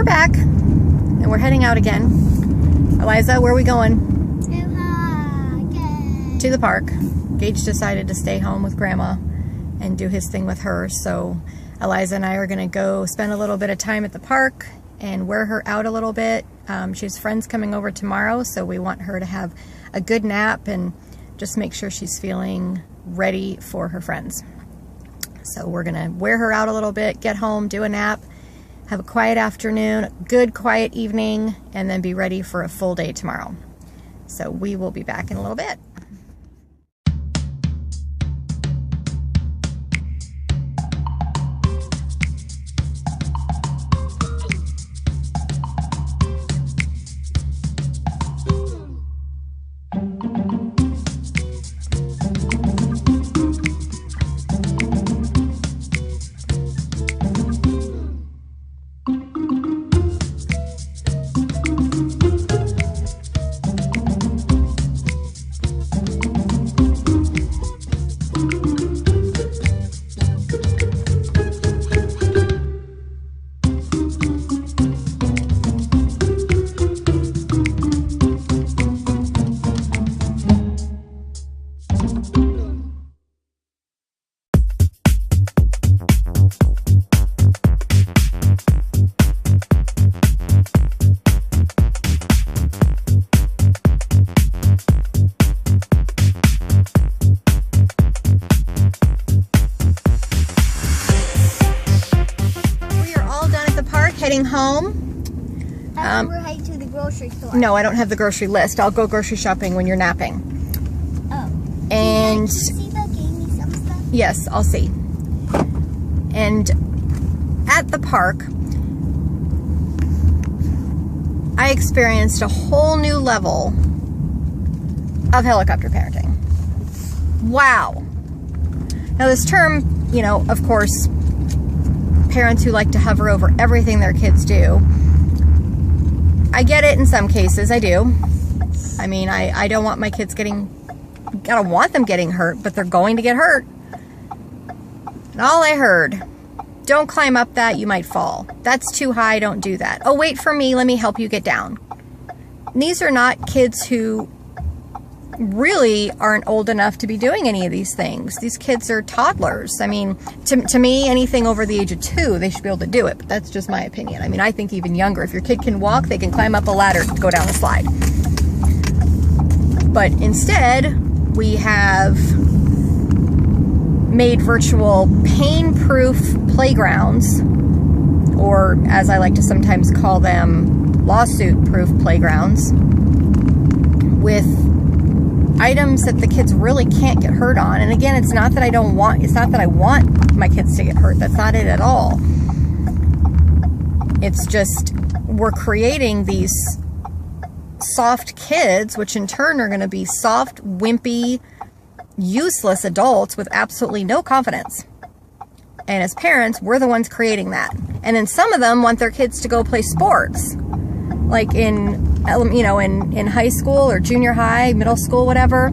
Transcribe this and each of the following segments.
we're back, and we're heading out again. Eliza, where are we going? To the park. Gage decided to stay home with Grandma and do his thing with her, so Eliza and I are going to go spend a little bit of time at the park and wear her out a little bit. She has friends coming over tomorrow, so we want her to have a good nap and just make sure she's feeling ready for her friends. So we're going to wear her out a little bit, get home, do a nap, have a quiet afternoon, a good quiet evening, and then be ready for a full day tomorrow. So we will be back in a little bit. Heading home. We're heading to the grocery store. No, I don't have the grocery list. I'll go grocery shopping when you're napping. Oh. And can you see that gave me some stuff? Yes, I'll see. And at the park, I experienced a whole new level of helicopter parenting. Wow. Now this term, you know, of course, parents who like to hover over everything their kids do. I get it in some cases, I do. I mean, I don't want my kids getting, I don't want them getting hurt, but they're going to get hurt. And all I heard, don't climb up that, you might fall. That's too high, don't do that. Oh, wait for me, let me help you get down. And these are not kids who really aren't old enough to be doing any of these things. These kids are toddlers. I mean, to me, anything over the age of 2, they should be able to do it, but that's just my opinion. I mean, I think even younger. If your kid can walk, they can climb up a ladder to go down a slide. But instead, we have made virtual pain-proof playgrounds, or as I like to sometimes call them, lawsuit-proof playgrounds, with items that the kids really can't get hurt on. And again, it's not that I want my kids to get hurt. That's not it at all. It's just we're creating these soft kids, which in turn are going to be soft, wimpy, useless adults with absolutely no confidence. And as parents, we're the ones creating that. And then some of them want their kids to go play sports, like in high school or junior high, middle school, whatever.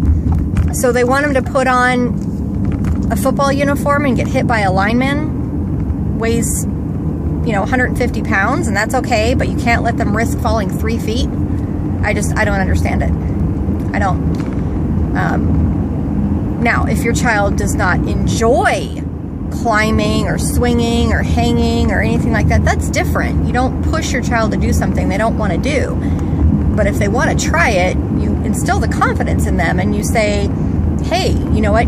So they want them to put on a football uniform and get hit by a lineman, weighs, 150 pounds, and that's okay, but you can't let them risk falling 3 feet. I don't understand it. I don't. Now, if your child does not enjoy climbing or swinging or hanging or anything like that, that's different. You don't push your child to do something they don't want to do. But if they want to try it, you instill the confidence in them and you say, hey, you know what?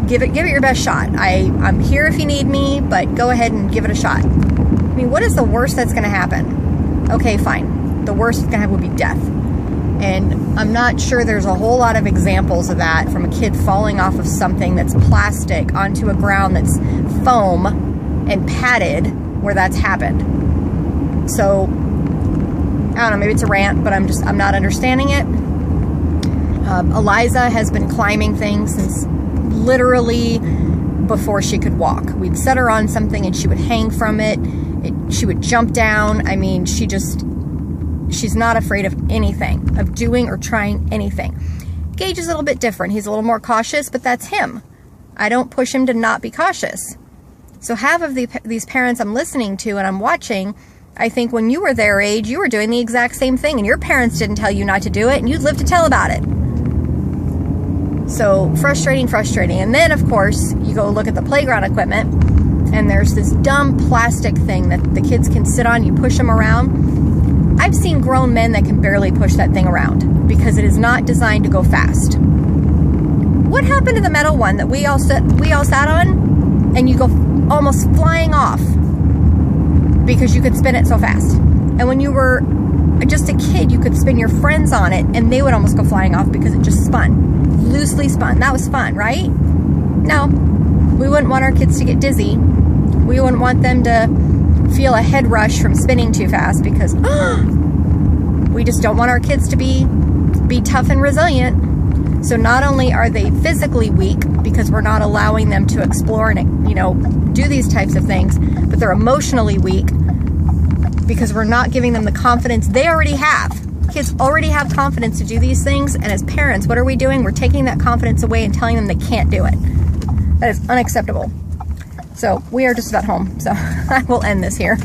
Give it your best shot. I'm here if you need me, but go ahead and give it a shot. I mean, what is the worst that's going to happen? Okay, fine. The worst that's going to happen would be death. And I'm not sure there's a whole lot of examples of that, from a kid falling off of something that's plastic onto a ground that's foam and padded, where that's happened. So I don't know, maybe it's a rant, but I'm not understanding it. Eliza has been climbing things since literally before she could walk. We'd set her on something and she would hang from it. She would jump down. I mean, she's not afraid of anything, of doing or trying anything. Gage is a little bit different. He's a little more cautious, but that's him. I don't push him to not be cautious. So half of these parents I'm listening to and I'm watching I think when you were their age, you were doing the exact same thing, and your parents didn't tell you not to do it, and you'd live to tell about it. So frustrating. And then, of course, you go look at the playground equipment, and there's this dumb plastic thing that the kids can sit on. You push them around. I've seen grown men that can barely push that thing around because it is not designed to go fast. What happened to the metal one that we all sat on, and you go almost flying off because you could spin it so fast? And when you were just a kid, you could spin your friends on it, and they would almost go flying off because it just spun, loosely spun. That was fun, right? No, we wouldn't want our kids to get dizzy. We wouldn't want them to feel a head rush from spinning too fast because we just don't want our kids to be tough and resilient. So not only are they physically weak because we're not allowing them to explore and, you know, do these types of things, but they're emotionally weak because we're not giving them the confidence they already have. Kids already have confidence to do these things, and as parents, what are we doing? We're taking that confidence away and telling them they can't do it. That is unacceptable. So we are just about home, so I will end this here.